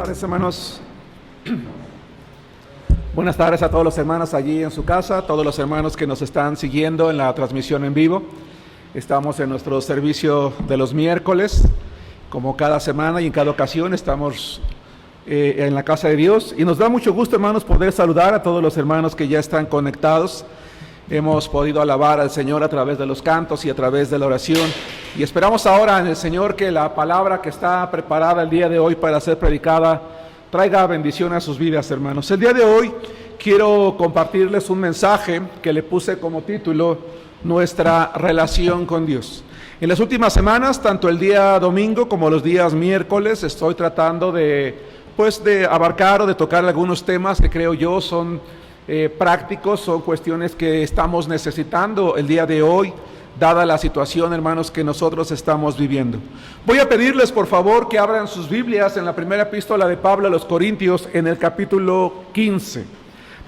tardes, hermanos. Buenas tardes a todos los hermanos allí en su casa, todos los hermanos que nos están siguiendo en la transmisión en vivo. Estamos en nuestro servicio de los miércoles, como cada semana y en cada ocasión estamos en la casa de Dios. Y nos da mucho gusto, hermanos, poder saludar a todos los hermanos que ya están conectados. Hemos podido alabar al Señor a través de los cantos y a través de la oración. Y esperamos ahora en el Señor que la palabra que está preparada el día de hoy para ser predicada traiga bendición a sus vidas, hermanos. El día de hoy quiero compartirles un mensaje que le puse como título: Nuestra relación con Dios. En las últimas semanas, tanto el día domingo como los días miércoles, estoy tratando de abarcar o de tocar algunos temas que creo yo son prácticos, son cuestiones que estamos necesitando el día de hoy, dada la situación, hermanos, que nosotros estamos viviendo. Voy a pedirles, por favor, que abran sus Biblias en la primera epístola de Pablo a los Corintios, en el capítulo 15.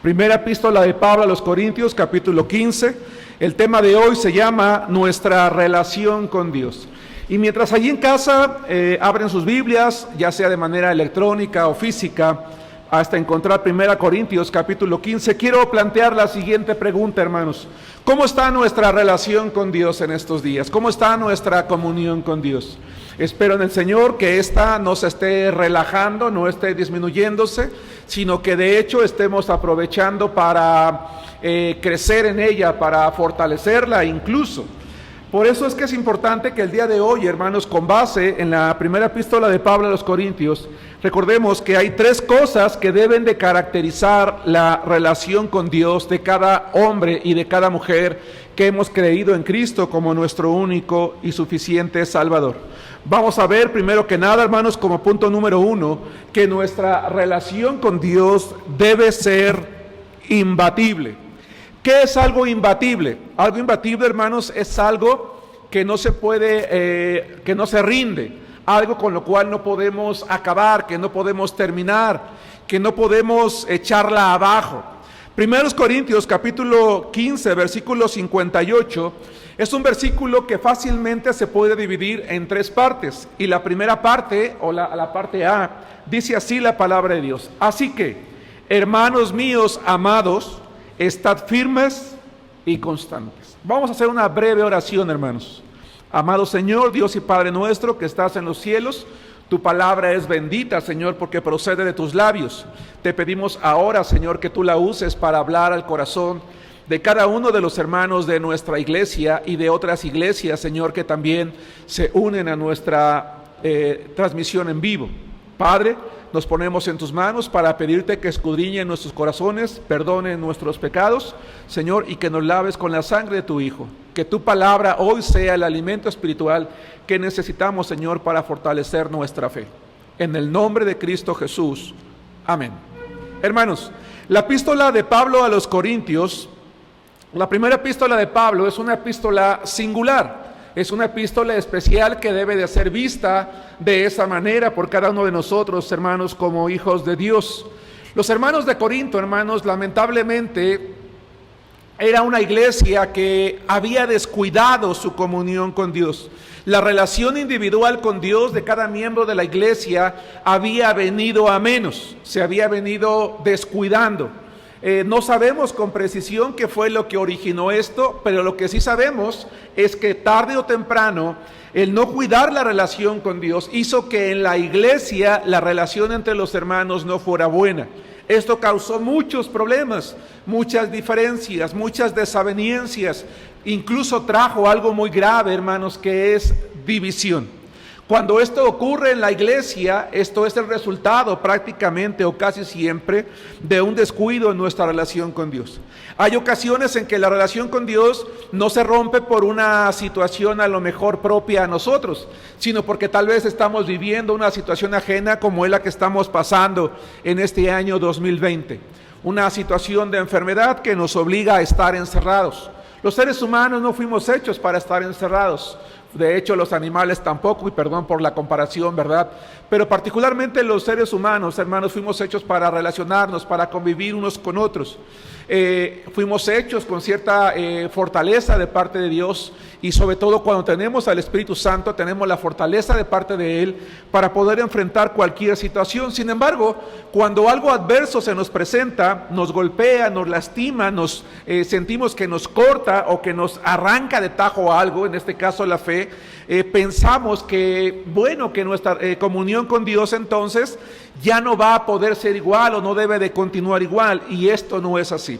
Primera epístola de Pablo a los Corintios, capítulo 15. El tema de hoy se llama Nuestra relación con Dios. Y mientras allí en casa abren sus Biblias, ya sea de manera electrónica o física, hasta encontrar 1 Corintios capítulo 15, quiero plantear la siguiente pregunta, hermanos. ¿Cómo está nuestra relación con Dios en estos días? ¿Cómo está nuestra comunión con Dios? Espero en el Señor que esta no se esté relajando, no esté disminuyéndose, sino que de hecho estemos aprovechando para crecer en ella, para fortalecerla incluso. Por eso es que es importante que el día de hoy, hermanos, con base en la primera epístola de Pablo a los Corintios, recordemos que hay tres cosas que deben de caracterizar la relación con Dios de cada hombre y de cada mujer que hemos creído en Cristo como nuestro único y suficiente Salvador. Vamos a ver primero que nada, hermanos, como punto número 1, que nuestra relación con Dios debe ser imbatible. ¿Qué es algo imbatible? Algo imbatible, hermanos, es algo que no se puede, que no se rinde, algo con lo cual no podemos acabar, que no podemos terminar, que no podemos echarla abajo. 1 Corintios capítulo 15, versículo 58, es un versículo que fácilmente se puede dividir en tres partes. Y la primera parte, o la parte A, dice así la palabra de Dios: así que, hermanos míos amados, estad firmes y constantes. Vamos a hacer una breve oración, hermanos. Amado Señor, Dios y Padre nuestro que estás en los cielos, tu palabra es bendita, Señor, porque procede de tus labios. Te pedimos ahora, Señor, que tú la uses para hablar al corazón de cada uno de los hermanos de nuestra iglesia y de otras iglesias, Señor, que también se unen a nuestra transmisión en vivo. Padre, nos ponemos en tus manos para pedirte que escudriñe nuestros corazones, perdone nuestros pecados, Señor, y que nos laves con la sangre de tu Hijo. Que tu palabra hoy sea el alimento espiritual que necesitamos, Señor, para fortalecer nuestra fe. En el nombre de Cristo Jesús. Amén. Hermanos, la epístola de Pablo a los Corintios, la primera epístola de Pablo es una epístola singular. Es una epístola especial que debe de ser vista de esa manera por cada uno de nosotros, hermanos, como hijos de Dios. Los hermanos de Corinto, hermanos, lamentablemente era una iglesia que había descuidado su comunión con Dios. La relación individual con Dios de cada miembro de la iglesia había venido a menos, se había venido descuidando. No sabemos con precisión qué fue lo que originó esto, pero lo que sí sabemos es que tarde o temprano el no cuidar la relación con Dios hizo que en la iglesia la relación entre los hermanos no fuera buena. Esto causó muchos problemas, muchas diferencias, muchas desavenencias, incluso trajo algo muy grave, hermanos, que es división. Cuando esto ocurre en la iglesia, esto es el resultado prácticamente o casi siempre de un descuido en nuestra relación con Dios. Hay ocasiones en que la relación con Dios no se rompe por una situación a lo mejor propia a nosotros, sino porque tal vez estamos viviendo una situación ajena como es la que estamos pasando en este año 2020. Una situación de enfermedad que nos obliga a estar encerrados. Los seres humanos no fuimos hechos para estar encerrados. De hecho, los animales tampoco, y perdón por la comparación, ¿verdad? pero particularmente los seres humanos, hermanos, fuimos hechos para relacionarnos, para convivir unos con otros. Fuimos hechos con cierta fortaleza de parte de Dios, y sobre todo cuando tenemos al Espíritu Santo, tenemos la fortaleza de parte de Él para poder enfrentar cualquier situación. Sin embargo, cuando algo adverso se nos presenta, nos golpea, nos lastima, sentimos que nos corta o que nos arranca de tajo algo, en este caso la fe, pensamos que, bueno, que nuestra comunión con Dios entonces ya no va a poder ser igual o no debe de continuar igual, y esto no es así.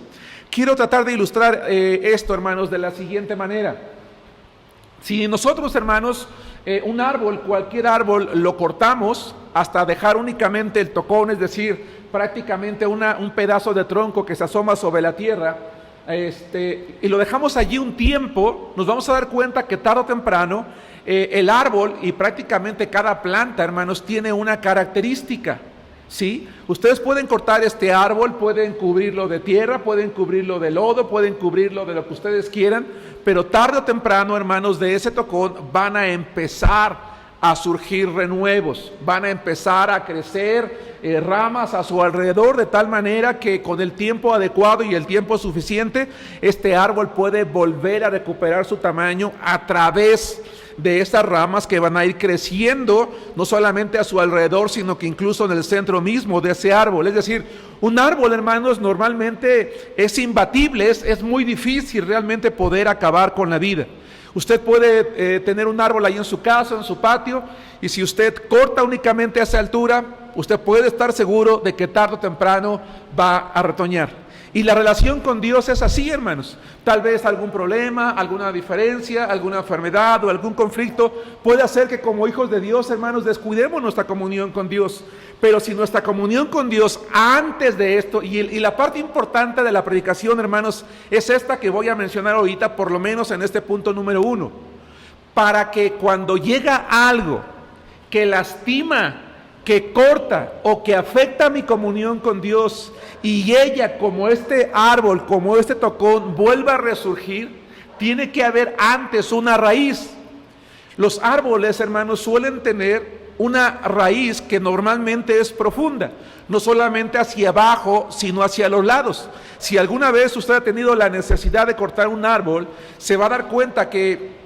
Quiero tratar de ilustrar esto, hermanos, de la siguiente manera. Si nosotros, hermanos, un árbol, cualquier árbol, lo cortamos hasta dejar únicamente el tocón, es decir, prácticamente un pedazo de tronco que se asoma sobre la tierra, y lo dejamos allí un tiempo, nos vamos a dar cuenta que tarde o temprano el árbol y prácticamente cada planta, hermanos, tiene una característica. ¿Sí? Ustedes pueden cortar este árbol, pueden cubrirlo de tierra, pueden cubrirlo de lodo, pueden cubrirlo de lo que ustedes quieran, pero tarde o temprano, hermanos, de ese tocón van a empezar a surgir renuevos, van a empezar a crecer ramas a su alrededor, de tal manera que con el tiempo adecuado y el tiempo suficiente, este árbol puede volver a recuperar su tamaño a través de estas ramas que van a ir creciendo, no solamente a su alrededor, sino que incluso en el centro mismo de ese árbol. Es decir, un árbol, hermanos, normalmente es imbatible, es muy difícil realmente poder acabar con la vida. Usted puede tener un árbol ahí en su casa, en su patio, y si usted corta únicamente a esa altura, usted puede estar seguro de que tarde o temprano va a retoñar. Y la relación con Dios es así, hermanos. Tal vez algún problema, alguna diferencia, alguna enfermedad o algún conflicto puede hacer que como hijos de Dios, hermanos, descuidemos nuestra comunión con Dios. Pero si nuestra comunión con Dios antes de esto, y la parte importante de la predicación, hermanos, es esta que voy a mencionar ahorita, por lo menos en este punto número 1, para que cuando llega algo que lastima, que corta o que afecta mi comunión con Dios, y ella, como este árbol, como este tocón, vuelva a resurgir, tiene que haber antes una raíz. Los árboles, hermanos, suelen tener una raíz que normalmente es profunda, no solamente hacia abajo, sino hacia los lados. Si alguna vez usted ha tenido la necesidad de cortar un árbol, se va a dar cuenta que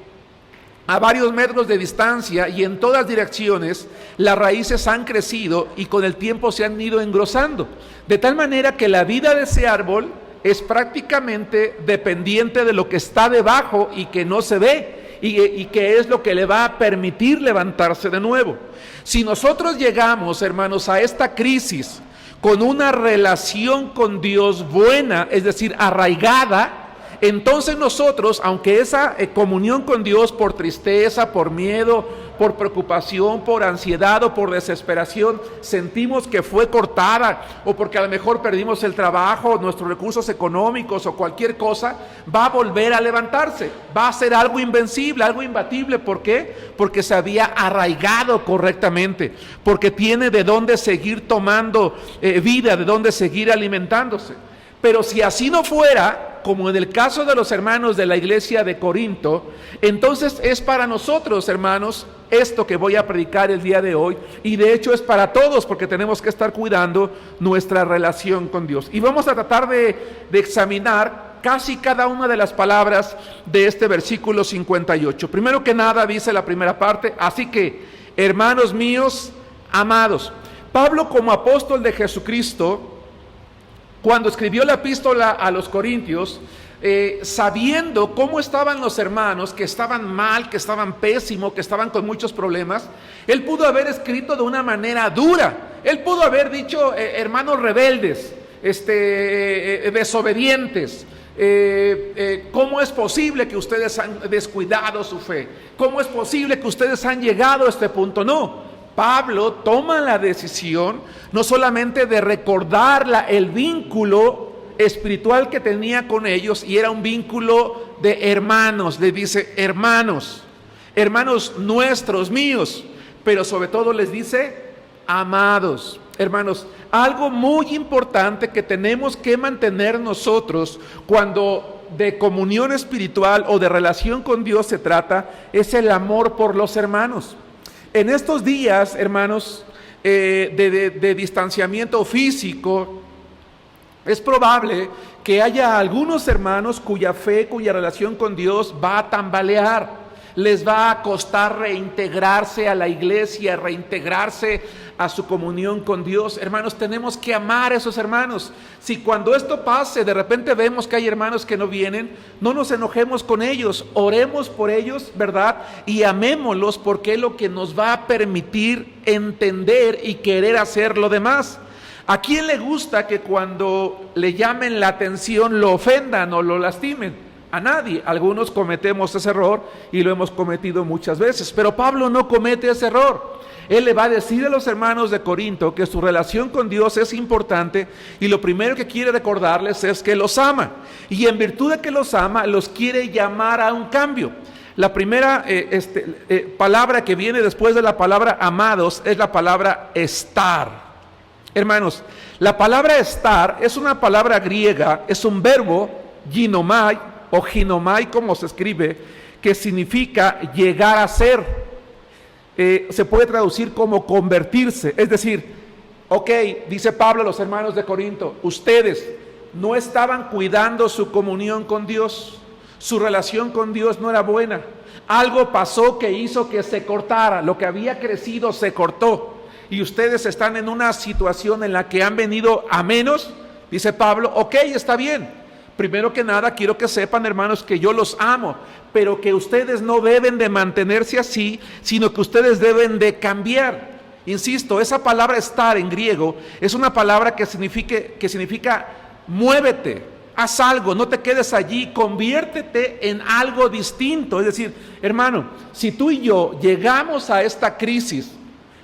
a varios metros de distancia y en todas direcciones, las raíces han crecido y con el tiempo se han ido engrosando, de tal manera que la vida de ese árbol es prácticamente dependiente de lo que está debajo y que no se ve, y que es lo que le va a permitir levantarse de nuevo. Si nosotros llegamos, hermanos, a esta crisis con una relación con Dios buena, es decir, arraigada, entonces nosotros, aunque esa comunión con Dios por tristeza, por miedo, por preocupación, por ansiedad o por desesperación, sentimos que fue cortada, o porque a lo mejor perdimos el trabajo, nuestros recursos económicos o cualquier cosa, va a volver a levantarse, va a ser algo invencible, algo imbatible. ¿Por qué? Porque se había arraigado correctamente, porque tiene de dónde seguir tomando vida, de dónde seguir alimentándose. Pero si así no fuera, como en el caso de los hermanos de la iglesia de Corinto, entonces es para nosotros, hermanos, esto que voy a predicar el día de hoy, y de hecho es para todos, porque tenemos que estar cuidando nuestra relación con Dios. Y vamos a tratar de examinar casi cada una de las palabras de este versículo 58. Primero que nada dice la primera parte: así que, hermanos míos, amados. Pablo, como apóstol de Jesucristo, cuando escribió la epístola a los Corintios, sabiendo cómo estaban los hermanos, que estaban mal, que estaban pésimo, que estaban con muchos problemas, él pudo haber escrito de una manera dura. Él pudo haber dicho, hermanos rebeldes, desobedientes, ¿cómo es posible que ustedes han descuidado su fe? ¿Cómo es posible que ustedes han llegado a este punto? No. Pablo toma la decisión no solamente de recordar el vínculo espiritual que tenía con ellos, y era un vínculo de hermanos. Le dice hermanos, hermanos nuestros, míos, pero sobre todo les dice amados. Hermanos, algo muy importante que tenemos que mantener nosotros cuando de comunión espiritual o de relación con Dios se trata, es el amor por los hermanos. En estos días, hermanos, de distanciamiento físico, es probable que haya algunos hermanos cuya fe, cuya relación con Dios va a tambalear. Les va a costar reintegrarse a la iglesia, reintegrarse a su comunión con Dios. Hermanos, tenemos que amar a esos hermanos. Si cuando esto pase, de repente vemos que hay hermanos que no vienen, no nos enojemos con ellos, oremos por ellos, ¿verdad? Y amémoslos, porque es lo que nos va a permitir entender y querer hacer lo demás. ¿A quién le gusta que cuando le llamen la atención lo ofendan o lo lastimen? A nadie. Algunos cometemos ese error y lo hemos cometido muchas veces, pero Pablo no comete ese error. Él le va a decir a los hermanos de Corinto que su relación con Dios es importante y lo primero que quiere recordarles es que los ama, y en virtud de que los ama, los quiere llamar a un cambio. La primera palabra que viene después de la palabra amados es la palabra estar. Hermanos, la palabra estar es una palabra griega, es un verbo, ginomai, o ginomai como se escribe, que significa llegar a ser. Se puede traducir como convertirse, es decir, ok, dice Pablo a los hermanos de Corinto, ustedes no estaban cuidando su comunión con Dios, su relación con Dios no era buena, algo pasó que hizo que se cortara, lo que había crecido se cortó, y ustedes están en una situación en la que han venido a menos, dice Pablo, ok, está bien. Primero que nada, quiero que sepan, hermanos, que yo los amo, pero que ustedes no deben de mantenerse así, sino que ustedes deben de cambiar. Insisto, esa palabra estar en griego es una palabra que significa muévete, haz algo, no te quedes allí, conviértete en algo distinto. Es decir, hermano, si tú y yo llegamos a esta crisis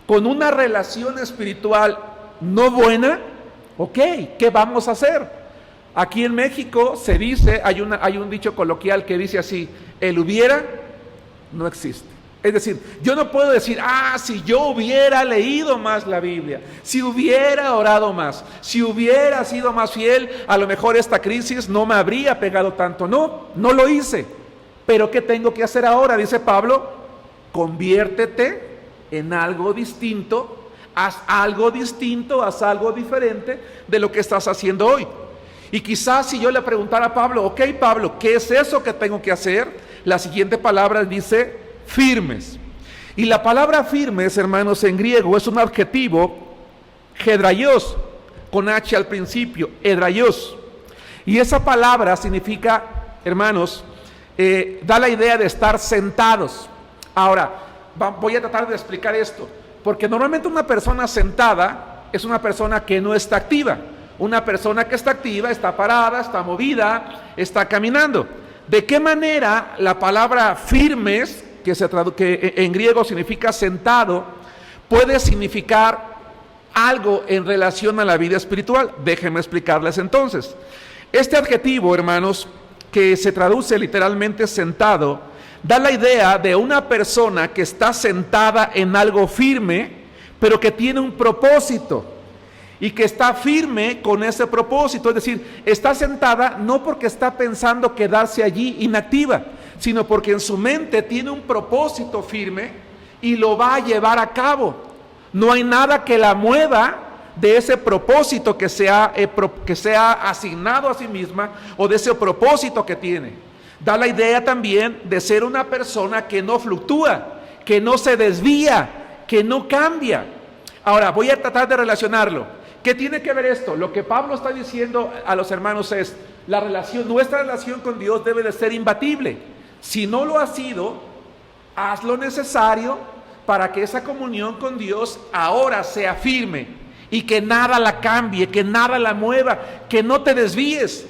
con una relación espiritual no buena, ok, ¿qué vamos a hacer? Aquí en México se dice, hay un dicho coloquial que dice así, el hubiera no existe. Es decir, yo no puedo decir, si yo hubiera leído más la Biblia, si hubiera orado más, si hubiera sido más fiel, a lo mejor esta crisis no me habría pegado tanto. No lo hice. Pero ¿qué tengo que hacer ahora? Dice Pablo, conviértete en algo distinto, haz algo distinto, haz algo diferente de lo que estás haciendo hoy. Y quizás si yo le preguntara a Pablo, ok Pablo, ¿qué es eso que tengo que hacer? La siguiente palabra dice firmes. Y la palabra firmes, hermanos, en griego es un adjetivo, hedraios, con H al principio, hedraios. Y esa palabra significa, hermanos, da la idea de estar sentados. Ahora, voy a tratar de explicar esto, porque normalmente una persona sentada es una persona que no está activa. Una persona que está activa, está parada, está movida, está caminando. ¿De qué manera la palabra firmes, que en griego significa sentado, puede significar algo en relación a la vida espiritual? Déjenme explicarles entonces. Este adjetivo, hermanos, que se traduce literalmente sentado, da la idea de una persona que está sentada en algo firme, pero que tiene un propósito. Y que está firme con ese propósito, es decir, está sentada no porque está pensando quedarse allí inactiva, sino porque en su mente tiene un propósito firme y lo va a llevar a cabo. No hay nada que la mueva de ese propósito que se ha asignado a sí misma o de ese propósito que tiene. Da la idea también de ser una persona que no fluctúa, que no se desvía, que no cambia. Ahora, voy a tratar de relacionarlo. ¿Qué tiene que ver esto? Lo que Pablo está diciendo a los hermanos es, nuestra relación con Dios debe de ser imbatible. Si no lo ha sido, haz lo necesario para que esa comunión con Dios ahora sea firme y que nada la cambie, que nada la mueva, que no te desvíes.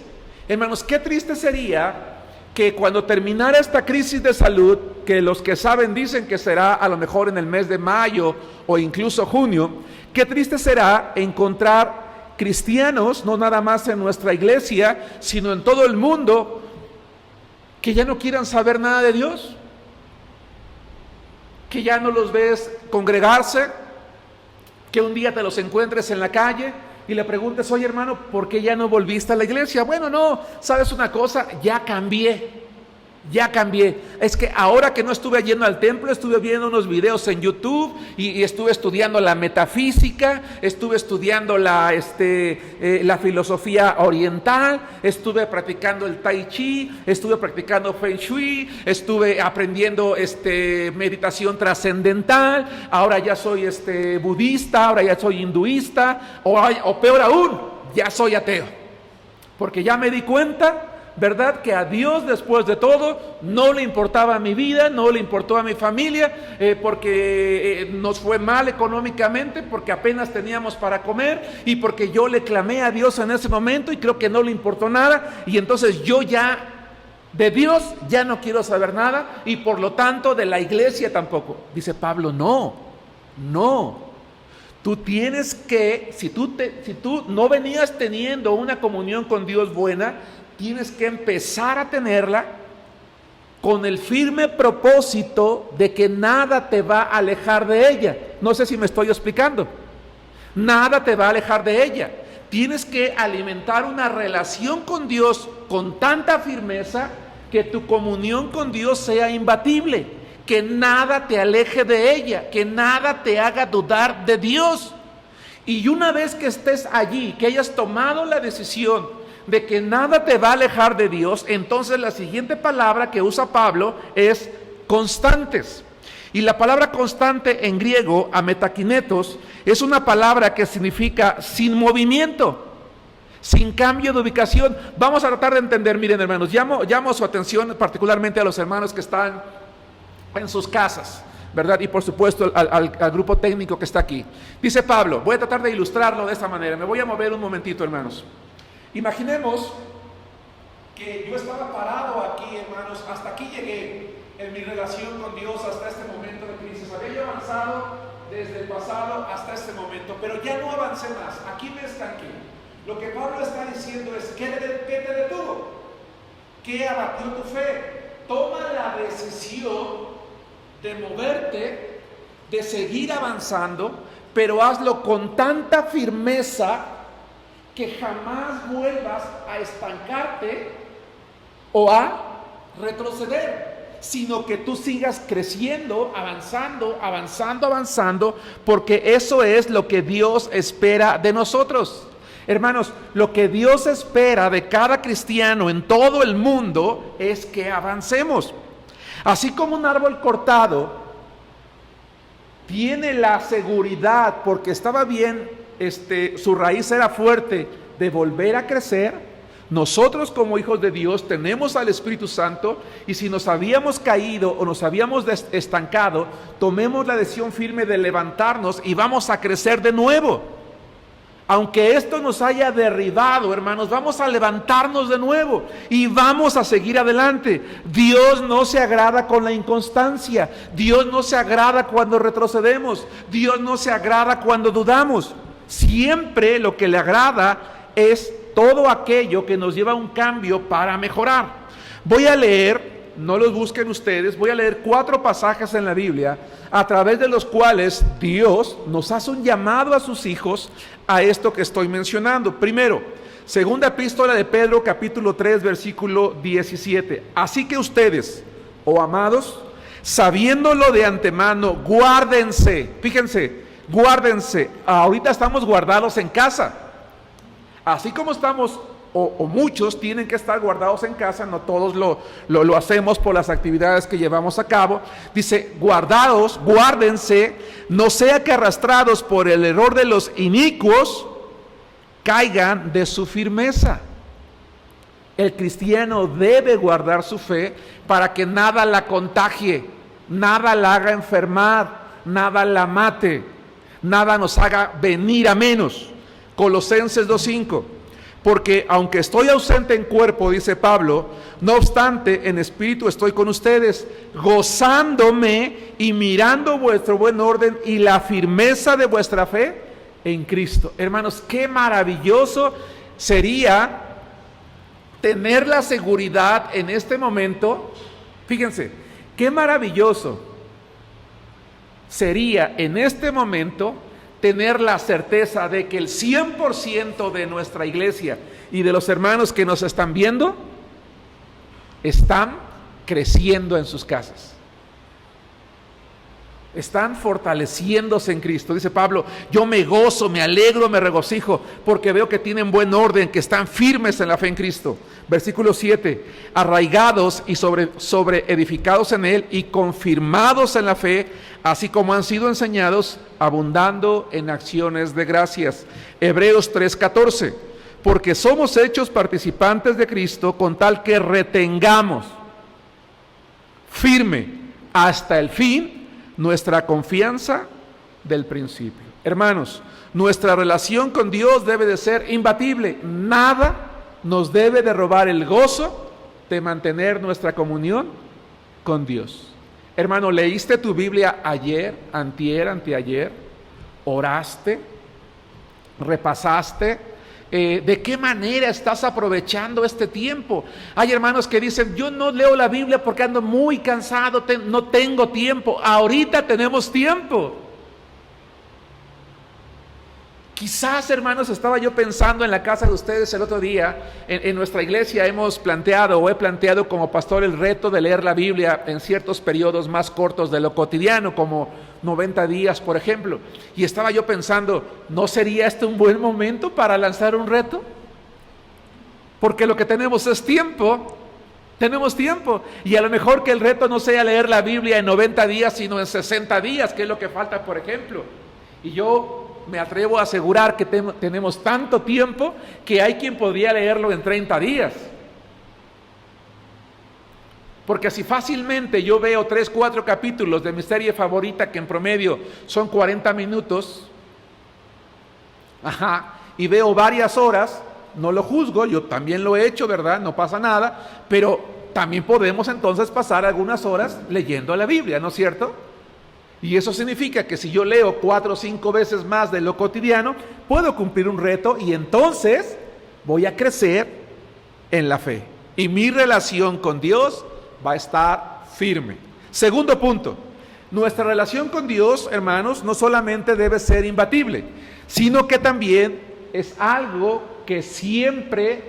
Hermanos, qué triste sería que cuando terminara esta crisis de salud, que los que saben dicen que será a lo mejor en el mes de mayo o incluso junio, qué triste será encontrar cristianos, no nada más en nuestra iglesia, sino en todo el mundo, que ya no quieran saber nada de Dios, que ya no los ves congregarse, que un día te los encuentres en la calle y le preguntes, oye hermano, ¿por qué ya no volviste a la iglesia? Bueno, no, ¿sabes una cosa? Ya cambié. Ya cambié. Es que ahora que no estuve yendo al templo, estuve viendo unos videos en YouTube y estuve estudiando la metafísica, estuve estudiando la filosofía oriental, estuve practicando el tai chi, estuve practicando feng shui, estuve aprendiendo meditación trascendental. Ahora ya soy budista, ahora ya soy hinduista, o peor aún, ya soy ateo. Porque ya me di cuenta, ¿verdad?, que a Dios, después de todo, no le importaba mi vida, no le importó a mi familia, porque nos fue mal económicamente, porque apenas teníamos para comer, y porque yo le clamé a Dios en ese momento y creo que no le importó nada, y entonces yo ya de Dios ya no quiero saber nada, y por lo tanto de la iglesia tampoco. Dice Pablo, no. Tú tienes que, si tú no venías teniendo una comunión con Dios buena, tienes que empezar a tenerla con el firme propósito de que nada te va a alejar de ella. No sé si me estoy explicando. Nada te va a alejar de ella. Tienes que alimentar una relación con Dios con tanta firmeza que tu comunión con Dios sea imbatible. Que nada te aleje de ella, que nada te haga dudar de Dios. Y una vez que estés allí, que hayas tomado la decisión de que nada te va a alejar de Dios, entonces la siguiente palabra que usa Pablo es constantes. Y la palabra constante en griego, ametakinetos, es una palabra que significa sin movimiento, sin cambio de ubicación. Vamos a tratar de entender. Miren, hermanos, llamo su atención particularmente a los hermanos que están en sus casas, ¿verdad? Y por supuesto al grupo técnico que está aquí. Dice Pablo, voy a tratar de ilustrarlo de esta manera. Me voy a mover un momentito, hermanos. Imaginemos que yo estaba parado aquí, hermanos. Hasta aquí llegué en mi relación con Dios, hasta este momento de crisis. Había yo avanzado desde el pasado hasta este momento, pero ya no avancé más. Aquí me estanqué. Lo que Pablo está diciendo es, ¿qué te detuvo? ¿Qué abatió tu fe? Toma la decisión de moverte, de seguir avanzando, pero hazlo con tanta firmeza que jamás vuelvas a estancarte o a retroceder, sino que tú sigas creciendo, avanzando, porque eso es lo que Dios espera de nosotros. Hermanos, lo que Dios espera de cada cristiano en todo el mundo es que avancemos. Así como un árbol cortado tiene la seguridad, porque estaba bien, su raíz era fuerte, de volver a crecer, nosotros como hijos de Dios tenemos al Espíritu Santo, y si nos habíamos caído o nos habíamos estancado, tomemos la decisión firme de levantarnos y vamos a crecer de nuevo. Aunque esto nos haya derribado, hermanos, vamos a levantarnos de nuevo y vamos a seguir adelante. Dios no se agrada con la inconstancia. Dios no se agrada cuando retrocedemos. Dios no se agrada cuando dudamos. Siempre lo que le agrada es todo aquello que nos lleva a un cambio para mejorar. Voy a leer, no los busquen ustedes, voy a leer 4 pasajes en la Biblia a través de los cuales Dios nos hace un llamado a sus hijos a esto que estoy mencionando. Primero, segunda epístola de Pedro, capítulo 3, versículo 17. Así que ustedes, oh amados, sabiéndolo de antemano, guárdense. Fíjense, guárdense. Ahorita estamos guardados en casa. Así como estamos, o muchos tienen que estar guardados en casa, no todos lo hacemos por las actividades que llevamos a cabo. Dice, guardados, guárdense, no sea que arrastrados por el error de los inicuos, caigan de su firmeza. El cristiano debe guardar su fe para que nada la contagie, nada la haga enfermar, nada la mate, nada nos haga venir a menos. Colosenses 2:5. Porque aunque estoy ausente en cuerpo, dice Pablo, no obstante en espíritu estoy con ustedes, gozándome y mirando vuestro buen orden y la firmeza de vuestra fe en Cristo. Hermanos, qué maravilloso sería tener la seguridad en este momento. Fíjense, qué maravilloso sería en este momento tener la certeza de que el 100% de nuestra iglesia y de los hermanos que nos están viendo están creciendo en sus casas. Están fortaleciéndose en Cristo. Dice Pablo, yo me gozo, me alegro, me regocijo, porque veo que tienen buen orden, que están firmes en la fe en Cristo. Versículo 7, arraigados y sobre edificados en Él y confirmados en la fe, así como han sido enseñados, abundando en acciones de gracias. Hebreos 3:14, porque somos hechos participantes de Cristo con tal que retengamos firme hasta el fin nuestra confianza del principio. Hermanos, nuestra relación con Dios debe de ser imbatible. Nada nos debe de robar el gozo de mantener nuestra comunión con Dios. Hermano, ¿leíste tu Biblia ayer, antier, anteayer? ¿Oraste? ¿Repasaste? ¿De qué manera estás aprovechando este tiempo? Hay hermanos que dicen, yo no leo la Biblia porque ando muy cansado, no tengo tiempo. Ahorita tenemos tiempo. Quizás, hermanos, estaba yo pensando en la casa de ustedes el otro día, en nuestra iglesia he planteado como pastor el reto de leer la Biblia en ciertos periodos más cortos de lo cotidiano, como 90 días, por ejemplo. Y estaba yo pensando, ¿no sería este un buen momento para lanzar un reto? Porque lo que tenemos es tiempo. Tenemos tiempo. Y a lo mejor que el reto no sea leer la Biblia en 90 días, sino en 60 días, que es lo que falta, por ejemplo. Y yo me atrevo a asegurar que tenemos tanto tiempo que hay quien podría leerlo en 30 días. Porque si fácilmente yo veo 3, 4 capítulos de mi serie favorita, que en promedio son 40 minutos, y veo varias horas, no lo juzgo, yo también lo he hecho, ¿verdad? No pasa nada, pero también podemos entonces pasar algunas horas leyendo la Biblia, ¿no es cierto? Y eso significa que si yo leo 4 o 5 veces más de lo cotidiano, puedo cumplir un reto y entonces voy a crecer en la fe. Y mi relación con Dios va a estar firme. Segundo punto, nuestra relación con Dios, hermanos, no solamente debe ser imbatible, sino que también es algo que siempre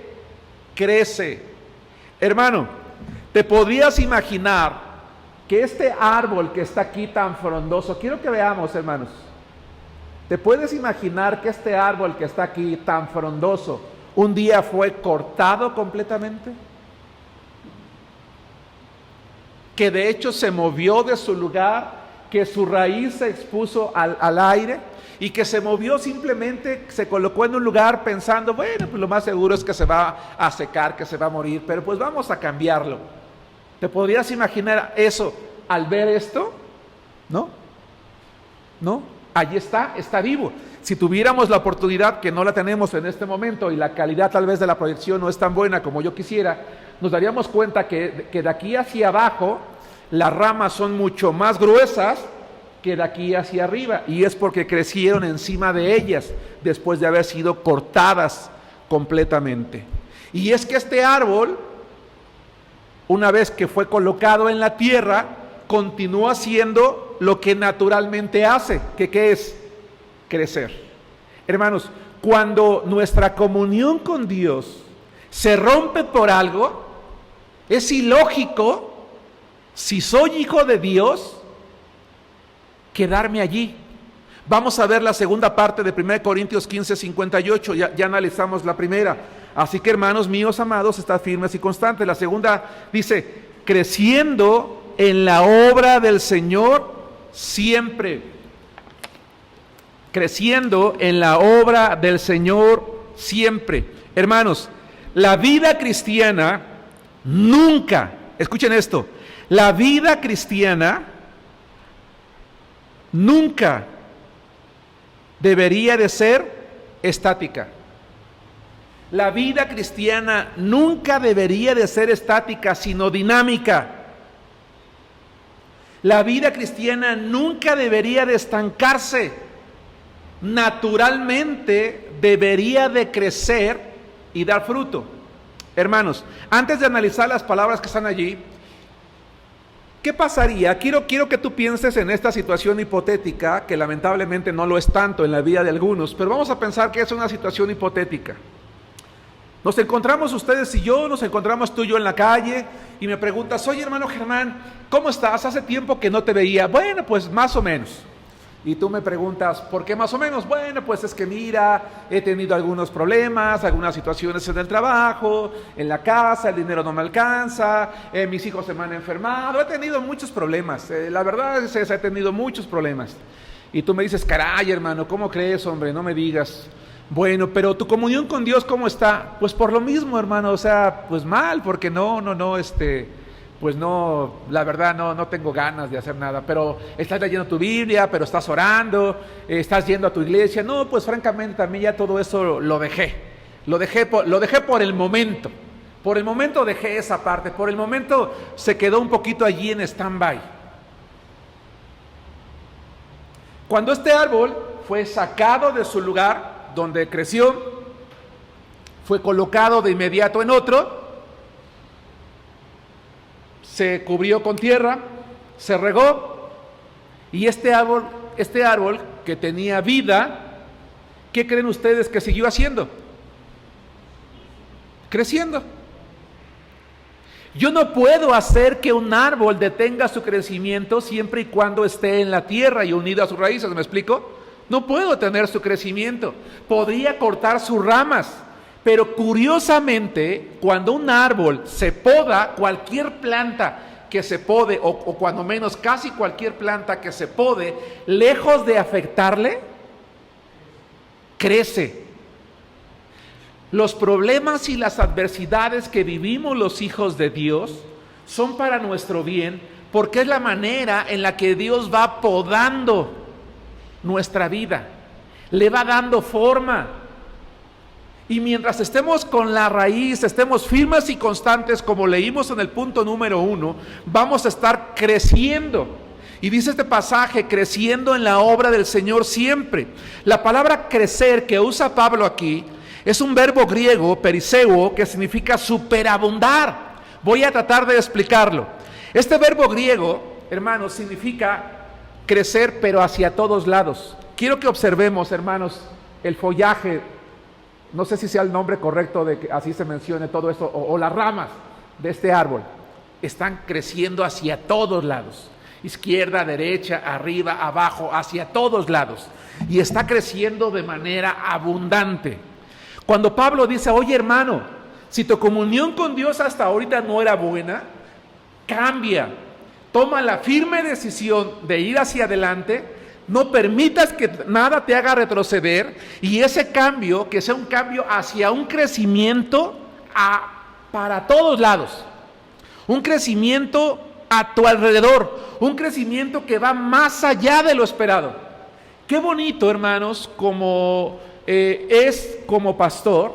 crece. Hermano, ¿te podrías imaginar que este árbol que está aquí tan frondoso, quiero que veamos, hermanos, ¿te puedes imaginar que este árbol que está aquí tan frondoso un día fue cortado completamente? Que de hecho se movió de su lugar, que su raíz se expuso al aire y que se movió simplemente, se colocó en un lugar pensando, bueno, pues lo más seguro es que se va a secar, que se va a morir, pero pues vamos a cambiarlo. ¿Te podrías imaginar eso al ver esto? ¿No? ¿No? Allí está vivo. Si tuviéramos la oportunidad, que no la tenemos en este momento, y la calidad tal vez de la proyección no es tan buena como yo quisiera, nos daríamos cuenta que de aquí hacia abajo, las ramas son mucho más gruesas que de aquí hacia arriba, y es porque crecieron encima de ellas, después de haber sido cortadas completamente. Y es que este árbol, una vez que fue colocado en la tierra, continúa haciendo lo que naturalmente hace, que ¿qué es? Crecer. Hermanos, cuando nuestra comunión con Dios se rompe por algo, es ilógico, si soy hijo de Dios, quedarme allí. Vamos a ver la segunda parte de 1 Corintios 15:58, ya analizamos la primera. Así que, hermanos míos amados, estad firmes y constantes. La segunda dice, creciendo en la obra del Señor siempre. Creciendo en la obra del Señor siempre. Hermanos, la vida cristiana nunca, escuchen esto, la vida cristiana nunca debería de ser estática. La vida cristiana nunca debería de ser estática, sino dinámica. La vida cristiana nunca debería de estancarse. Naturalmente debería de crecer y dar fruto. Hermanos, antes de analizar las palabras que están allí, ¿qué pasaría? Quiero que tú pienses en esta situación hipotética, que lamentablemente no lo es tanto en la vida de algunos, pero vamos a pensar que es una situación hipotética. Nos encontramos ustedes y yo, nos encontramos tú y yo en la calle, y me preguntas, oye hermano Germán, ¿cómo estás? Hace tiempo que no te veía. Bueno, pues más o menos. Y tú me preguntas, ¿por qué más o menos? Bueno, pues es que mira, he tenido algunos problemas, algunas situaciones en el trabajo, en la casa, el dinero no me alcanza, mis hijos se me han enfermado, he tenido muchos problemas, la verdad es que he tenido muchos problemas. Y tú me dices, caray hermano, ¿cómo crees, hombre? No me digas. Bueno, pero tu comunión con Dios, ¿cómo está? Pues por lo mismo, hermano, o sea, pues mal, porque pues no, la verdad no tengo ganas de hacer nada, pero estás leyendo tu Biblia, pero estás orando, estás yendo a tu iglesia. No, pues francamente también ya todo eso lo dejé por el momento dejé esa parte, por el momento se quedó un poquito allí en stand-by. Cuando este árbol fue sacado de su lugar donde creció, fue colocado de inmediato en otro, se cubrió con tierra, se regó, y este árbol que tenía vida, ¿qué creen ustedes que siguió haciendo? Creciendo. Yo no puedo hacer que un árbol detenga su crecimiento siempre y cuando esté en la tierra y unido a sus raíces, ¿me explico? No puedo detener su crecimiento. Podría cortar sus ramas, pero curiosamente, cuando un árbol se poda, cualquier planta que se pode, o cuando menos casi cualquier planta que se pode, lejos de afectarle, crece. Los problemas y las adversidades que vivimos los hijos de Dios son para nuestro bien, porque es la manera en la que Dios va podando nuestra vida, le va dando forma. Y mientras estemos con la raíz, estemos firmes y constantes, como leímos en el punto número 1, vamos a estar creciendo. Y dice este pasaje, creciendo en la obra del Señor siempre. La palabra crecer que usa Pablo aquí es un verbo griego, periseo, que significa superabundar. Voy a tratar de explicarlo. Este verbo griego, hermanos, significa crecer, pero hacia todos lados. Quiero que observemos, hermanos, el follaje. No sé si sea el nombre correcto de que así se mencione todo esto, o las ramas de este árbol. Están creciendo hacia todos lados. Izquierda, derecha, arriba, abajo, hacia todos lados. Y está creciendo de manera abundante. Cuando Pablo dice, oye hermano, si tu comunión con Dios hasta ahorita no era buena, cambia. Toma la firme decisión de ir hacia adelante. No permitas que nada te haga retroceder, y ese cambio, que sea un cambio hacia un crecimiento para todos lados, un crecimiento a tu alrededor, un crecimiento que va más allá de lo esperado. Qué bonito, hermanos, como es como pastor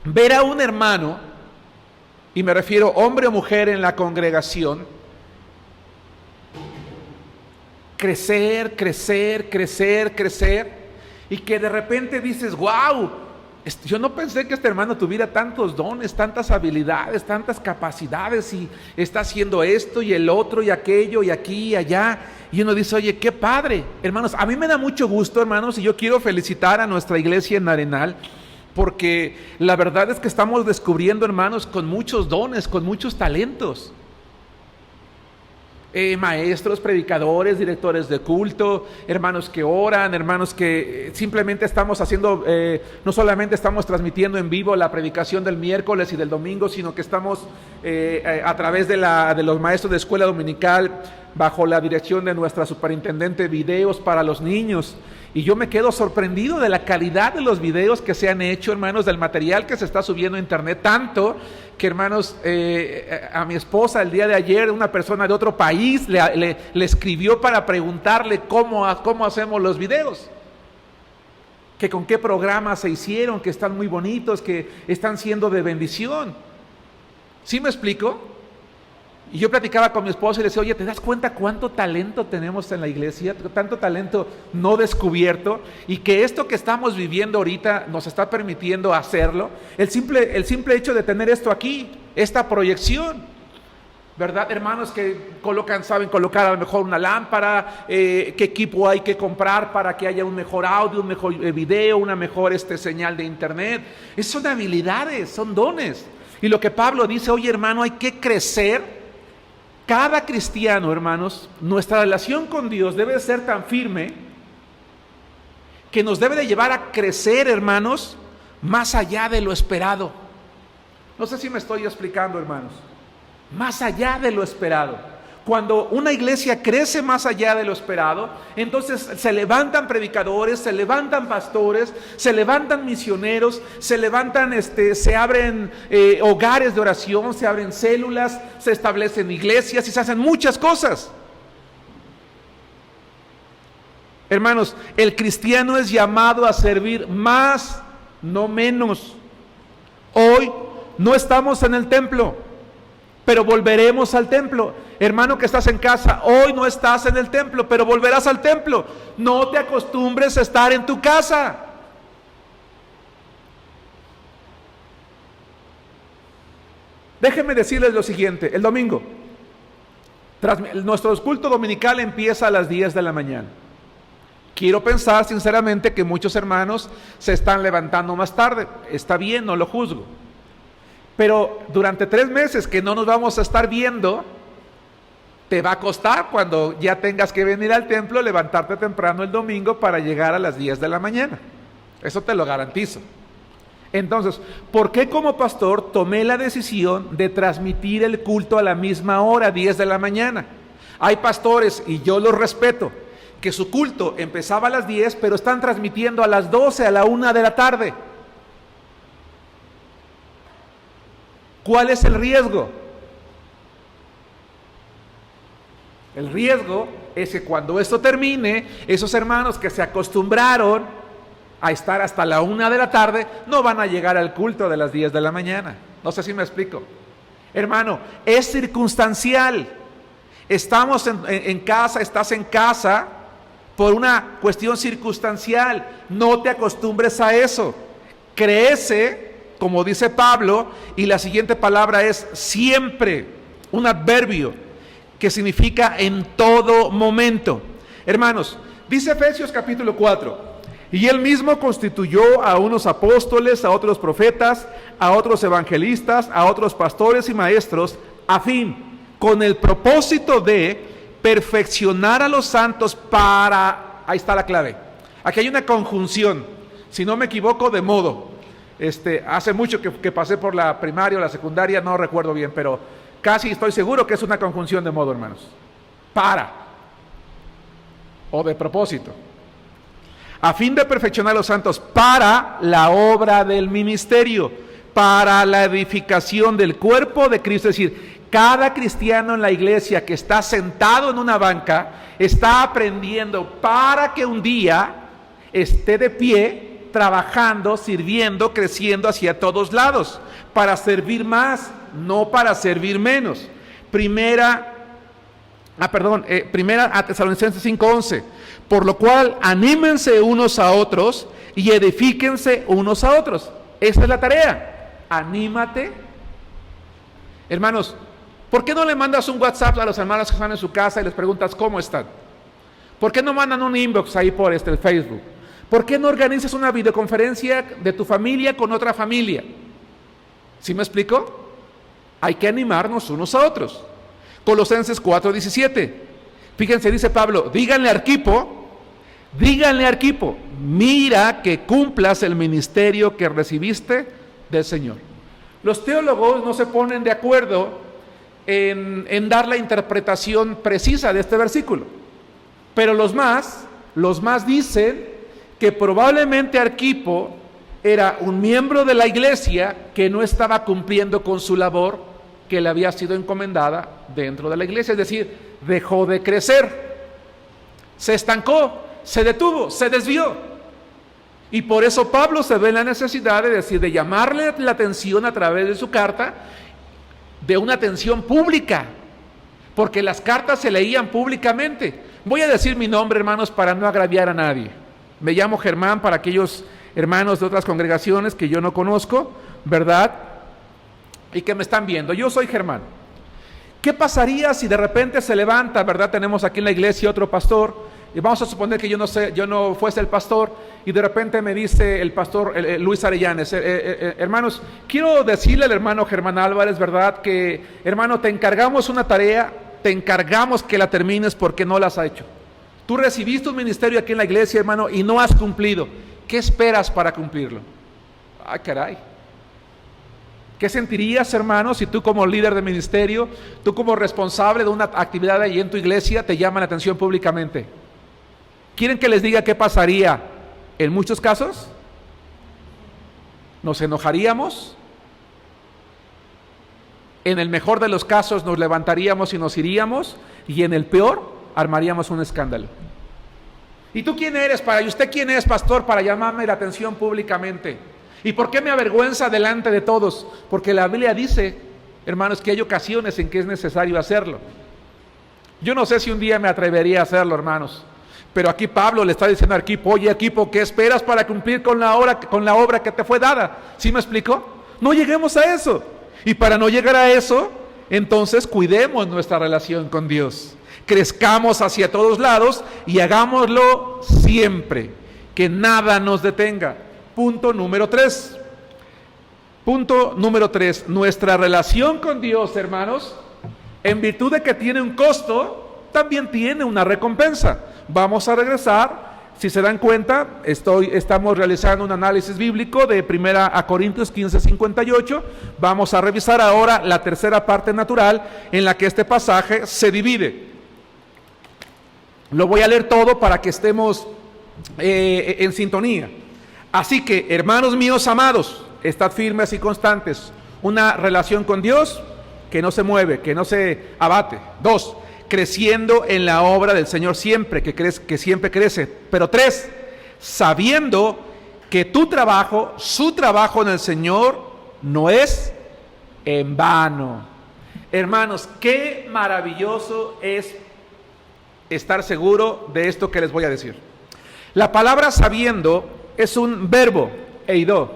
ver a un hermano, y me refiero hombre o mujer en la congregación, crecer, y que de repente dices, wow, yo no pensé que este hermano tuviera tantos dones, tantas habilidades, tantas capacidades, y está haciendo esto y el otro y aquello y aquí y allá, y uno dice, oye, qué padre. Hermanos, a mí me da mucho gusto, hermanos, y yo quiero felicitar a nuestra iglesia en Arenal, porque la verdad es que estamos descubriendo, hermanos, con muchos dones, con muchos talentos. Maestros, predicadores, directores de culto, hermanos que oran, hermanos que simplemente estamos haciendo, no solamente estamos transmitiendo en vivo la predicación del miércoles y del domingo, sino que estamos a través de los maestros de escuela dominical, bajo la dirección de nuestra superintendente, videos para los niños. Y yo me quedo sorprendido de la calidad de los videos que se han hecho, hermanos, del material que se está subiendo a internet, tanto que, hermanos, a mi esposa el día de ayer, una persona de otro país le escribió para preguntarle cómo hacemos los videos, que con qué programas se hicieron, que están muy bonitos, que están siendo de bendición. ¿Sí me explico? Y yo platicaba con mi esposa y le decía, oye, ¿te das cuenta cuánto talento tenemos en la iglesia? Tanto talento no descubierto, y que esto que estamos viviendo ahorita nos está permitiendo hacerlo. El simple hecho de tener esto aquí, esta proyección, ¿verdad, hermanos? Que saben colocar a lo mejor una lámpara, qué equipo hay que comprar para que haya un mejor audio, un mejor video, una mejor señal de internet. Son habilidades, son dones. Y lo que Pablo dice, oye hermano, hay que crecer. Cada cristiano, hermanos, nuestra relación con Dios debe ser tan firme que nos debe de llevar a crecer, hermanos, más allá de lo esperado. No sé si me estoy explicando, hermanos. Más allá de lo esperado. Cuando una iglesia crece más allá de lo esperado, entonces se levantan predicadores, se levantan pastores, se levantan misioneros, se levantan, se abren hogares de oración, se abren células, se establecen iglesias y se hacen muchas cosas. Hermanos, el cristiano es llamado a servir más, no menos. Hoy no estamos en el templo, pero volveremos al templo. Hermano que estás en casa, hoy no estás en el templo, pero volverás al templo. No te acostumbres a estar en tu casa. Déjenme decirles lo siguiente, el domingo, nuestro culto dominical empieza a las 10 de la mañana. Quiero pensar sinceramente que muchos hermanos se están levantando más tarde. Está bien, no lo juzgo. Pero durante 3 meses que no nos vamos a estar viendo, te va a costar cuando ya tengas que venir al templo, levantarte temprano el domingo para llegar a las 10 de la mañana. Eso te lo garantizo. Entonces, ¿por qué como pastor tomé la decisión de transmitir el culto a la misma hora, 10 de la mañana? Hay pastores, y yo los respeto, que su culto empezaba a las 10, pero están transmitiendo a las 12, a la 1 de la tarde. ¿Cuál es el riesgo? El riesgo es que cuando esto termine, esos hermanos que se acostumbraron a estar hasta la 1 de la tarde, no van a llegar al culto de las 10 de la mañana. No sé si me explico. Hermano, es circunstancial. Estamos en casa, estás en casa por una cuestión circunstancial. No te acostumbres a eso. Crece, como dice Pablo, y la siguiente palabra es siempre, un adverbio que significa en todo momento. Hermanos, dice Efesios capítulo 4, y él mismo constituyó a unos apóstoles, a otros profetas, a otros evangelistas, a otros pastores y maestros, a fin, con el propósito de perfeccionar a los santos para, ahí está la clave, aquí hay una conjunción, si no me equivoco, de modo. Hace mucho que pasé por la primaria o la secundaria, no recuerdo bien, pero casi estoy seguro que es una conjunción de modo, hermanos. Para o de propósito. A fin de perfeccionar a los santos para la obra del ministerio, para la edificación del cuerpo de Cristo. Es decir, cada cristiano en la iglesia que está sentado en una banca está aprendiendo para que un día esté de pie, trabajando, sirviendo, creciendo hacia todos lados, para servir más, no para servir menos. Primera a Tesalonicenses 5:11, por lo cual anímense unos a otros y edifíquense unos a otros. Esta es la tarea, anímate. Hermanos, ¿por qué no le mandas un WhatsApp a los hermanos que están en su casa y les preguntas cómo están? ¿Por qué no mandan un inbox ahí por el Facebook? ¿Por qué no organizas una videoconferencia de tu familia con otra familia? ¿Sí me explico? Hay que animarnos unos a otros. Colosenses 4:17. Fíjense, dice Pablo, díganle a Arquipo, mira que cumplas el ministerio que recibiste del Señor. Los teólogos no se ponen de acuerdo en dar la interpretación precisa de este versículo, pero los más dicen que probablemente Arquipo era un miembro de la iglesia que no estaba cumpliendo con su labor que le había sido encomendada dentro de la iglesia, es decir, dejó de crecer, se estancó, se detuvo, se desvió. Y por eso Pablo se ve en la necesidad de llamarle la atención a través de su carta, de una atención pública, porque las cartas se leían públicamente. Voy a decir mi nombre, hermanos, para no agraviar a nadie. Me llamo Germán, para aquellos hermanos de otras congregaciones que yo no conozco, ¿verdad? Y que me están viendo. Yo soy Germán. ¿Qué pasaría si de repente se levanta, verdad? Tenemos aquí en la iglesia otro pastor y vamos a suponer que yo no fuese el pastor, y de repente me dice el pastor Luis Arellanes, hermanos, quiero decirle al hermano Germán Álvarez, ¿verdad? Que, hermano, te encargamos una tarea, te encargamos que la termines porque no la has hecho. Tú recibiste un ministerio aquí en la iglesia, hermano, y no has cumplido. ¿Qué esperas para cumplirlo? Ay, caray. ¿Qué sentirías, hermano, si tú como líder de ministerio, tú como responsable de una actividad allí en tu iglesia, te llaman la atención públicamente? ¿Quieren que les diga qué pasaría en muchos casos? ¿Nos enojaríamos? En el mejor de los casos nos levantaríamos y nos iríamos, y en el peor armaríamos un escándalo. ¿Y tú quién eres y usted quién es, pastor, para llamarme la atención públicamente? ¿Y por qué me avergüenza delante de todos? Porque la Biblia dice, hermanos, que hay ocasiones en que es necesario hacerlo. Yo no sé si un día me atrevería a hacerlo, hermanos, pero aquí Pablo le está diciendo al equipo, oye equipo, ¿qué esperas para cumplir con la obra que te fue dada? ¿Sí me explico? No lleguemos a eso. Y para no llegar a eso, entonces cuidemos nuestra relación con Dios. Crezcamos hacia todos lados y hagámoslo siempre, que nada nos detenga. Punto número 3. Punto número 3. Nuestra relación con Dios, hermanos, en virtud de que tiene un costo, también tiene una recompensa. Vamos a regresar. Si se dan cuenta, estamos realizando un análisis bíblico de 1 Corintios 15:58. Vamos a revisar ahora la tercera parte natural en la que este pasaje se divide. Lo voy a leer todo para que estemos en sintonía. Así que, hermanos míos amados, estad firmes y constantes. Una relación con Dios que no se mueve, que no se abate. 2, creciendo en la obra del Señor siempre, que siempre crece. Pero 3, sabiendo que tu trabajo, su trabajo en el Señor, no es en vano. Hermanos, qué maravilloso es estar seguro de esto que les voy a decir. La palabra sabiendo es un verbo, eido,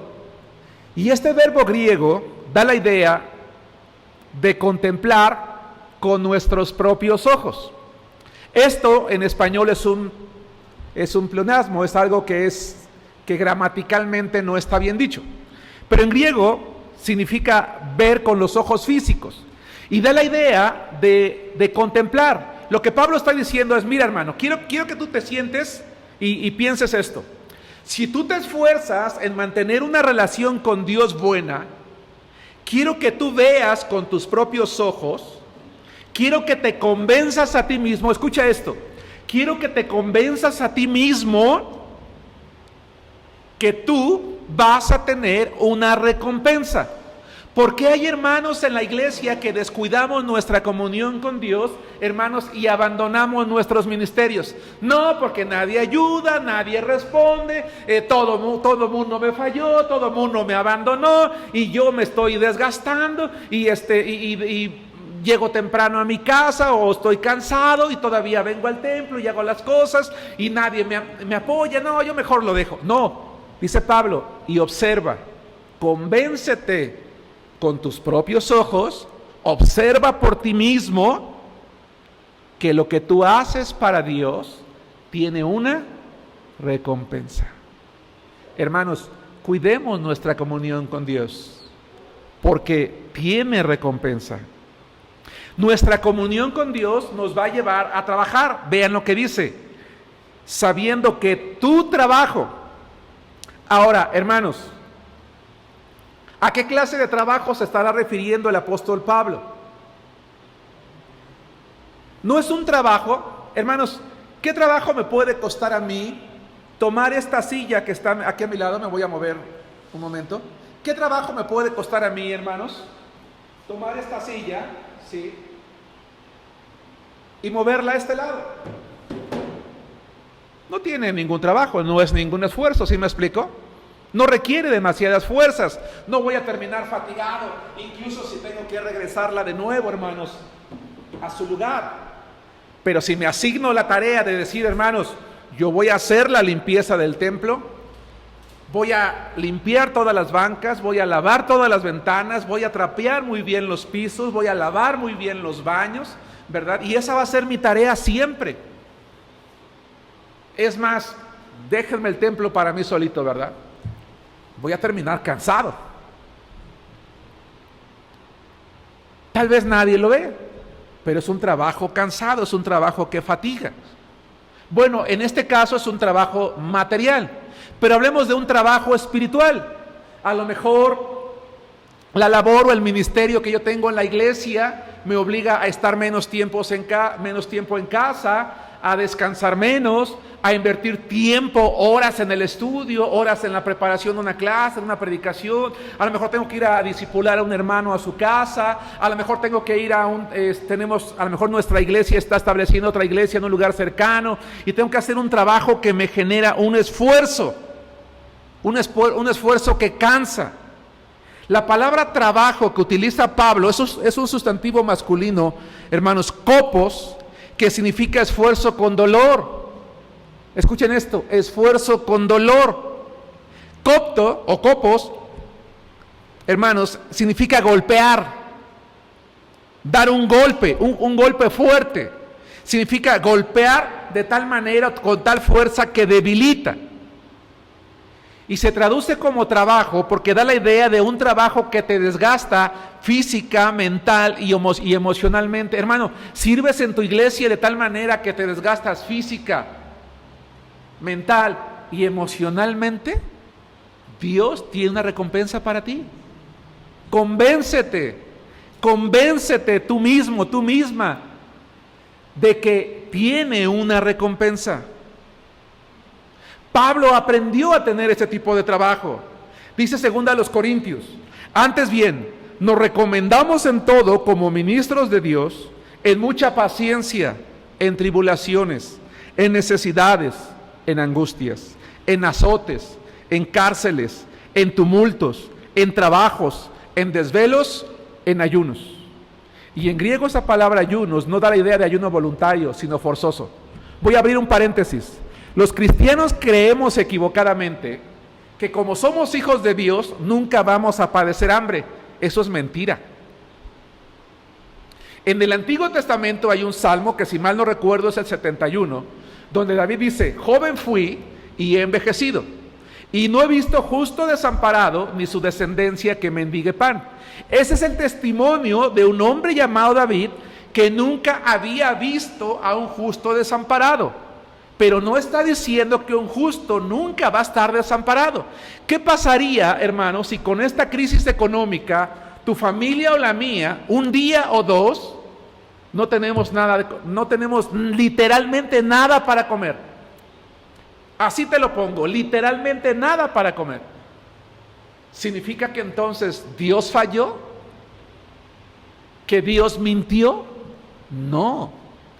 y este verbo griego da la idea de contemplar con nuestros propios ojos. Esto en español es un pleonasmo, es algo que gramaticalmente no está bien dicho, pero en griego significa ver con los ojos físicos y da la idea de contemplar. Lo que Pablo está diciendo es, mira hermano, quiero que tú te sientes y pienses esto. Si tú te esfuerzas en mantener una relación con Dios buena, quiero que tú veas con tus propios ojos, quiero que te convenzas a ti mismo, escucha esto, quiero que te convenzas a ti mismo que tú vas a tener una recompensa. Porque hay hermanos en la iglesia que descuidamos nuestra comunión con Dios, hermanos, y abandonamos nuestros ministerios. No, porque nadie ayuda, nadie responde, todo mundo me falló, todo mundo me abandonó, y yo me estoy desgastando, y llego temprano a mi casa, o estoy cansado, y todavía vengo al templo y hago las cosas, y nadie me apoya. No, yo mejor lo dejo. No, dice Pablo, y observa, convéncete con tus propios ojos, observa por ti mismo que lo que tú haces para Dios tiene una recompensa. Hermanos, cuidemos nuestra comunión con Dios, porque tiene recompensa. Nuestra comunión con Dios nos va a llevar a trabajar. Vean lo que dice, sabiendo que tu trabajo. Ahora, hermanos, ¿a qué clase de trabajo se estará refiriendo el apóstol Pablo? No es un trabajo, hermanos, ¿qué trabajo me puede costar a mí tomar esta silla que está aquí a mi lado? Me voy a mover un momento. ¿Qué trabajo me puede costar a mí, hermanos? Tomar esta silla, ¿sí? Y moverla a este lado. No tiene ningún trabajo, no es ningún esfuerzo, ¿sí me explico? No requiere demasiadas fuerzas. No voy a terminar fatigado, incluso si tengo que regresarla de nuevo, hermanos, a su lugar. Pero si me asigno la tarea de decir, hermanos, yo voy a hacer la limpieza del templo, voy a limpiar todas las bancas, voy a lavar todas las ventanas, voy a trapear muy bien los pisos, voy a lavar muy bien los baños, ¿verdad? Y esa va a ser mi tarea siempre. Es más, déjenme el templo para mí solito, ¿verdad? Voy a terminar cansado. Tal vez nadie lo ve, pero es un trabajo cansado, es un trabajo que fatiga. Bueno, en este caso es un trabajo material, pero hablemos de un trabajo espiritual. A lo mejor la labor o el ministerio que yo tengo en la iglesia me obliga a estar menos tiempo en casa, a descansar menos, a invertir tiempo, horas en el estudio, horas en la preparación de una clase, en una predicación. A lo mejor tengo que ir a discipular a un hermano a su casa, a lo mejor tengo que ir a a lo mejor nuestra iglesia está estableciendo otra iglesia en un lugar cercano y tengo que hacer un trabajo que me genera un esfuerzo que cansa. La palabra trabajo que utiliza Pablo es un sustantivo masculino, hermanos, kopos, que significa esfuerzo con dolor. Escuchen esto, esfuerzo con dolor. Copto o kopos, hermanos, significa golpear, dar un golpe, un golpe fuerte. Significa golpear de tal manera, con tal fuerza que debilita. Y se traduce como trabajo porque da la idea de un trabajo que te desgasta física, mental y emocionalmente. Hermano, sirves en tu iglesia de tal manera que te desgastas física, mental y emocionalmente. Dios tiene una recompensa para ti. Convéncete tú mismo, tú misma, de que tiene una recompensa. Pablo aprendió a tener ese tipo de trabajo. Dice 2 Corintios, antes bien, nos recomendamos en todo como ministros de Dios, en mucha paciencia, en tribulaciones, en necesidades, en angustias, en azotes, en cárceles, en tumultos, en trabajos, en desvelos, en ayunos. Y en griego esa palabra ayunos no da la idea de ayuno voluntario, sino forzoso. Voy a abrir un paréntesis. Los cristianos creemos equivocadamente que como somos hijos de Dios, nunca vamos a padecer hambre. Eso es mentira. En el Antiguo Testamento hay un salmo que, si mal no recuerdo, es el 71, donde David dice, joven fui y he envejecido, y no he visto justo desamparado, ni su descendencia que mendigue pan. Ese es el testimonio de un hombre llamado David, que nunca había visto a un justo desamparado. Pero no está diciendo que un justo nunca va a estar desamparado. ¿Qué pasaría, hermano, si con esta crisis económica, tu familia o la mía, un día o dos, no tenemos literalmente nada para comer? Así te lo pongo, literalmente nada para comer. ¿Significa que entonces Dios falló? ¿Que Dios mintió? No,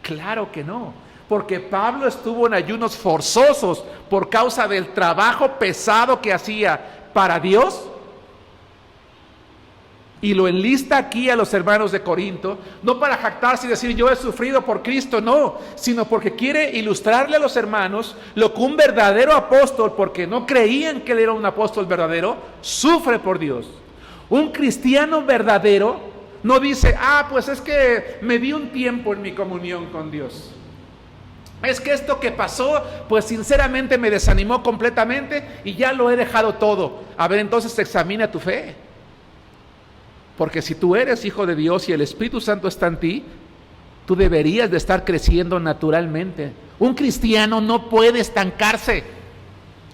claro que no. Porque Pablo estuvo en ayunos forzosos por causa del trabajo pesado que hacía para Dios. Y lo enlista aquí a los hermanos de Corinto, no para jactarse y decir yo he sufrido por Cristo, no, sino porque quiere ilustrarle a los hermanos lo que un verdadero apóstol, porque no creían que él era un apóstol verdadero, sufre por Dios. Un cristiano verdadero no dice, pues es que me di un tiempo en mi comunión con Dios. Es que esto que pasó, pues sinceramente me desanimó completamente y ya lo he dejado todo. A ver, entonces examina tu fe. Porque si tú eres hijo de Dios y el Espíritu Santo está en ti, tú deberías de estar creciendo naturalmente. Un cristiano no puede estancarse.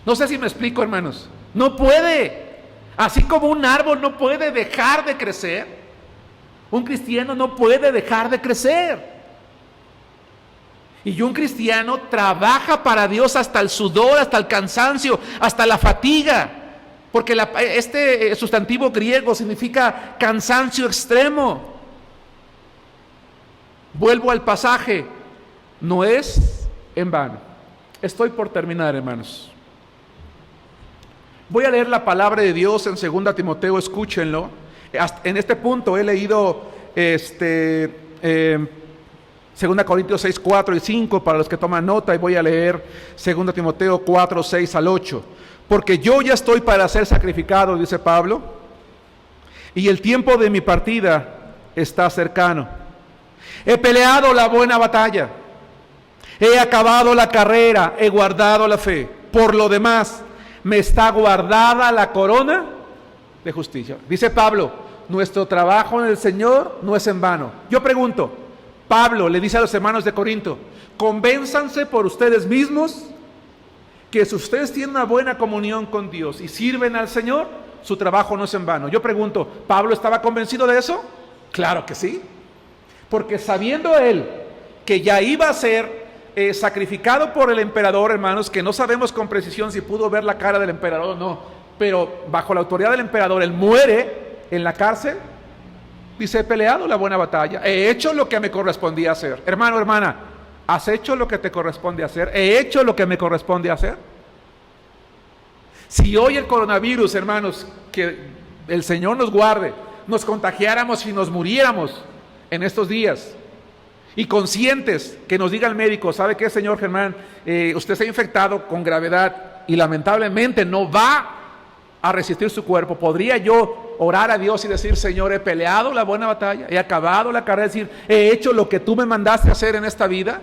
No sé si me explico, hermanos. No puede. Así como un árbol no puede dejar de crecer, un cristiano no puede dejar de crecer. Y un cristiano trabaja para Dios hasta el sudor, hasta el cansancio, hasta la fatiga. Porque este sustantivo griego significa cansancio extremo. Vuelvo al pasaje. No es en vano. Estoy por terminar, hermanos. Voy a leer la palabra de Dios en 2 Timoteo, escúchenlo. En este punto he leído 2 Corintios 6, 4 y 5 para los que toman nota, y voy a leer 2 Timoteo 4, 6 al 8. Porque yo ya estoy para ser sacrificado, dice Pablo, y el tiempo de mi partida está cercano. He peleado la buena batalla, He acabado la carrera, he guardado la fe. Por lo demás, me está guardada la corona de justicia. Dice Pablo, nuestro trabajo en el Señor no es en vano. Yo pregunto, Pablo le dice a los hermanos de Corinto, convénzanse por ustedes mismos que si ustedes tienen una buena comunión con Dios y sirven al Señor, su trabajo no es en vano. Yo pregunto, ¿Pablo estaba convencido de eso? Claro que sí. Porque sabiendo él que ya iba a ser sacrificado por el emperador, hermanos, que no sabemos con precisión si pudo ver la cara del emperador o no, pero bajo la autoridad del emperador, él muere en la cárcel. Dice, he peleado la buena batalla, he hecho lo que me correspondía hacer. Hermano, hermana, ¿has hecho lo que te corresponde hacer? ¿He hecho lo que me corresponde hacer? Si hoy el coronavirus, hermanos, que el Señor nos guarde, nos contagiáramos y nos muriéramos en estos días, y conscientes que nos diga el médico, ¿sabe qué, señor Germán? Usted se ha infectado con gravedad y lamentablemente no va a resistir su cuerpo. ¿Podría yo orar a Dios y decir, Señor, he peleado la buena batalla, he acabado la carrera, decir, he hecho lo que tú me mandaste a hacer en esta vida?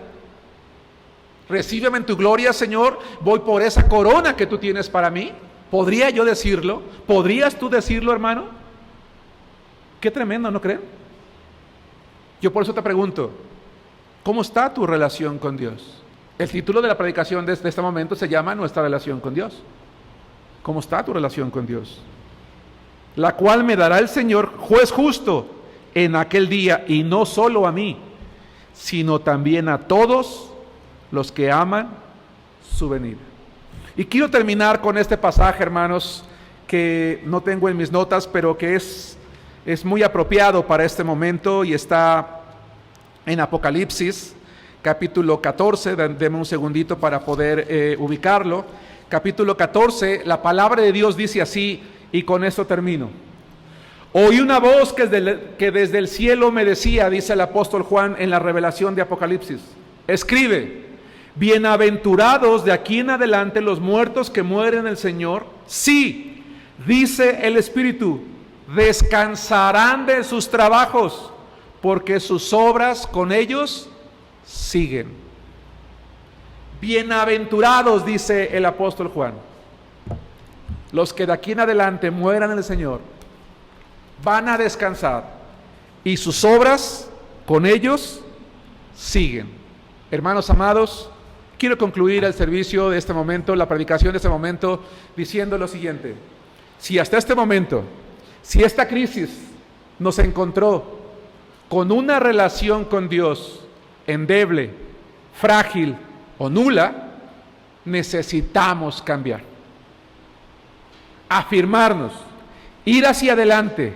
Recíbeme en tu gloria, Señor, voy por esa corona que tú tienes para mí. ¿Podría yo decirlo? ¿Podrías tú decirlo, hermano? Qué tremendo, ¿no creen? Yo por eso te pregunto, ¿cómo está tu relación con Dios? El título de la predicación de este momento se llama Nuestra relación con Dios. ¿Cómo está tu relación con Dios? La cual me dará el Señor, juez justo, en aquel día, y no solo a mí, sino también a todos los que aman su venida. Y quiero terminar con este pasaje, hermanos, que no tengo en mis notas, pero que es muy apropiado para este momento y está en Apocalipsis, capítulo 14, deme un segundito para poder ubicarlo. Capítulo 14, la palabra de Dios dice así, y con esto termino. Oí una voz que desde el cielo me decía, dice el apóstol Juan en la revelación de Apocalipsis, escribe, bienaventurados de aquí en adelante los muertos que mueren en el Señor, sí, dice el Espíritu, descansarán de sus trabajos, porque sus obras con ellos siguen. Bienaventurados, dice el apóstol Juan, los que de aquí en adelante mueran en el Señor, van a descansar, y sus obras con ellos siguen. Hermanos amados, quiero concluir el servicio de este momento, la predicación de este momento, diciendo lo siguiente. Si hasta este momento, si esta crisis nos encontró con una relación con Dios endeble, frágil o nula, necesitamos cambiar. Afirmarnos, ir hacia adelante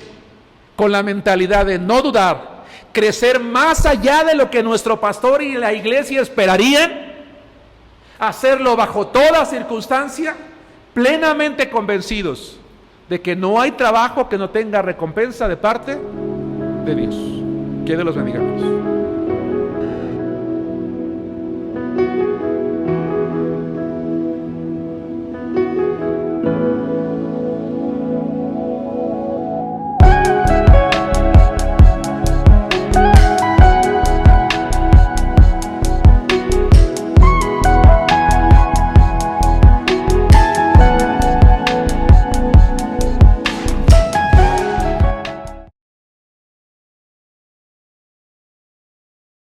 con la mentalidad de no dudar, crecer más allá de lo que nuestro pastor y la iglesia esperarían, hacerlo bajo toda circunstancia, plenamente convencidos de que no hay trabajo que no tenga recompensa de parte de Dios. Que Dios los bendiga.